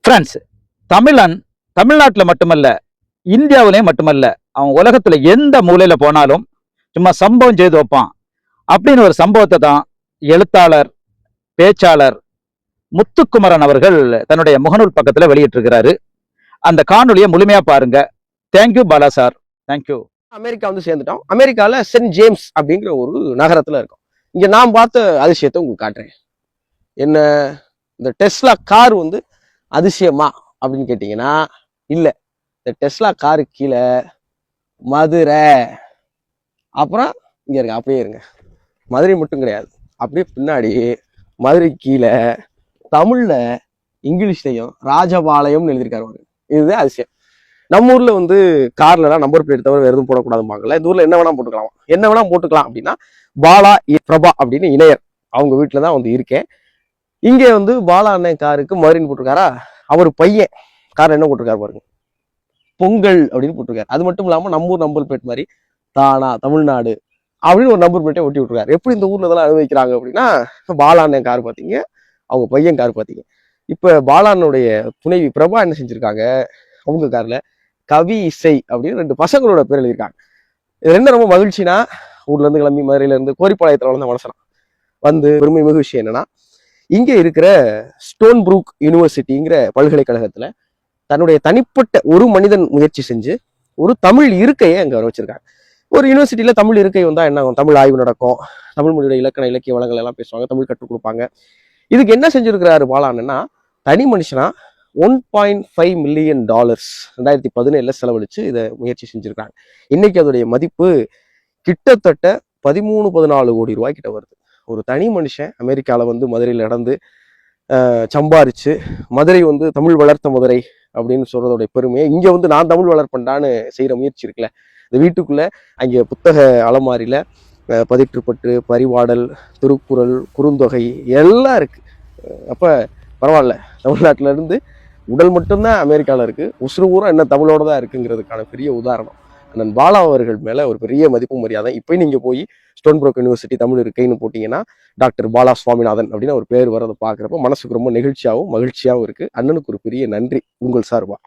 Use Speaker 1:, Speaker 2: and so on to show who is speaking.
Speaker 1: France தமிழன் தமிழ்நாட்டில் மட்டுமல்ல, இந்தியாவிலையும் மட்டுமல்ல, அவன் உலகத்துல எந்த மூலையில போனாலும் சும்மா சம்பவம் செய்து வைப்பான். அப்படின்னு ஒரு சம்பவத்தை தான் எழுத்தாளர், பேச்சாளர் முத்துக்குமரன் அவர்கள் தன்னுடைய முகநூல் பக்கத்துல வெளியிட்டிருக்கிறாரு. அந்த காணொலியை முழுமையா பாருங்க. Thank you Bala sir, thank you.
Speaker 2: America வந்து சேர்ந்துட்டோம். அமெரிக்கால சென்ட் ஜேம்ஸ் அப்படிங்கிற ஒரு நகரத்துல இருக்கும். இங்க நான் பார்த்த அதிசயத்தை உங்களுக்கு காட்டுறேன். என்ன, இந்த டெஸ்லா கார் வந்து அதிசயமா அப்படின்னு கேட்டீங்கன்னா இல்ல. இந்த டெஸ்லா காரு கீழே மதுரை, அப்புறம் இங்க இருங்க, அப்படியே இருங்க, மதுரை மட்டும் கிடையாது, அப்படியே பின்னாடி மதுரை கீழே தமிழ்ல இங்கிலீஷ்லையும் ராஜபாளையம்னு எழுதியிருக்காரு. இதுதான் அதிசயம். நம்ம ஊர்ல வந்து கார்லாம் நம்பர் பிளேட் தவிர வேற எதுவும் போடக்கூடாதுப்பாங்கல்ல. இந்த ஊர்ல என்ன வேணா போட்டுக்கலாம், என்ன வேணா போட்டுக்கலாம். அப்படின்னா பாலா பிரபா அப்படின்னு இணையர் அவங்க வீட்டுலதான் வந்து இருக்கேன். இங்க வந்து பாலா அண்ணன் காருக்கு மதுரைன்னு போட்டிருக்காரா, அவர் பையன் கார் என்ன போட்டிருக்காரு பாருங்க, பொங்கல் அப்படின்னு போட்டிருக்காரு. அது மட்டும் இல்லாம நம்ம ஊர் நம்பர் பிளேட் மாதிரி தானா தமிழ்நாடு அப்படின்னு ஒரு நம்பர் பிளேட்டை ஒட்டி விட்டுருக்காரு. எப்படி இந்த ஊர்ல இதெல்லாம் அனுபவிக்கிறாங்க அப்படின்னா, பாலா அண்ணன் கார் பாத்தீங்க, அவங்க பையன் கார் பாத்தீங்க. இப்ப பாலானுடைய துணைவி பிரபா என்ன செஞ்சிருக்காங்க, அவங்க கார்ல கவி இசை அப்படின்னு 2 பசங்களோட பேர் எழுதியிருக்காங்க. இது என்ன ரொம்ப மகிழ்ச்சினா, ஊர்ல இருந்து கிளம்பி மதுரையில இருந்து கோரிப்பாளையத்துல வளர்ந்த மனசனா வந்து பெருமை மிகு விஷயம் என்னன்னா, இங்க இருக்கிற ஸ்டோன் ப்ரூக் யூனிவர்சிட்டிங்கிற பல்கலைக்கழகத்துல தன்னுடைய தனிப்பட்ட ஒரு மனிதன் முயற்சி செஞ்சு ஒரு தமிழ் இருக்கையை அங்க வர வச்சிருக்காங்க. ஒரு யூனிவர்சிட்டியில தமிழ் இருக்கை வந்தா என்ன ஆகும், தமிழ் ஆய்வு நடக்கும், தமிழ் மொழியோட இலக்கண இலக்கிய வளங்கள் எல்லாம் பேசுவாங்க, தமிழ் கற்றுக் கொடுப்பாங்க. இதுக்கு என்ன செஞ்சிருக்கிறாரு பாலான்னா, தனி மனுஷனா $1.5 மில்லியன் 2017 செலவழிச்சு இதை முயற்சி செஞ்சிருக்காங்க. இன்னைக்கு அதோடைய மதிப்பு கிட்டத்தட்ட 13-14 கோடி ரூபாய் கிட்ட வருது. ஒரு தனி மனுஷன் அமெரிக்கால வந்து மதுரையில நடந்து சம்பாரிச்சு மதுரை வந்து தமிழ் வளர்த்த மதுரை அப்படின்னு சொல்றதோடைய பெருமையை இங்க வந்து நான் தமிழ் வளர்ப்பேன்டான்னு செய்யற முயற்சி இருக்குல்ல. இந்த வீட்டுக்குள்ள அங்கே புத்தக அலமாரியில பதிற்றுப்பட்டு, பரிபாடல், திருக்குறள், குறுந்தொகை எல்லாம் இருக்கு. அப்ப பரவாயில்ல, தமிழ்நாட்டுல இருந்து உடல் மட்டும்தான் அமெரிக்கால இருக்கு, உசுறு பூரா என்ன தமிழோட தான் இருக்குங்கிறதுக்கான பெரிய உதாரணம். அண்ணன் பாலா அவர்கள் மேல ஒரு பெரிய மதிப்பு மரியாதை. இப்ப நீங்க போய் ஸ்டோன் ப்ரூக் யூனிவர்சிட்டி தமிழ் இருக்கைன்னு போட்டீங்கன்னா டாக்டர் பாலா சுவாமிநாதன் அப்படின்னு ஒரு பேர் வரதை பாக்குறப்ப மனசுக்கு ரொம்ப நெகிழ்ச்சியாகவும் மகிழ்ச்சியாகவும் இருக்கு. அண்ணனுக்கு ஒரு பெரிய நன்றி உங்கள் சார்பா.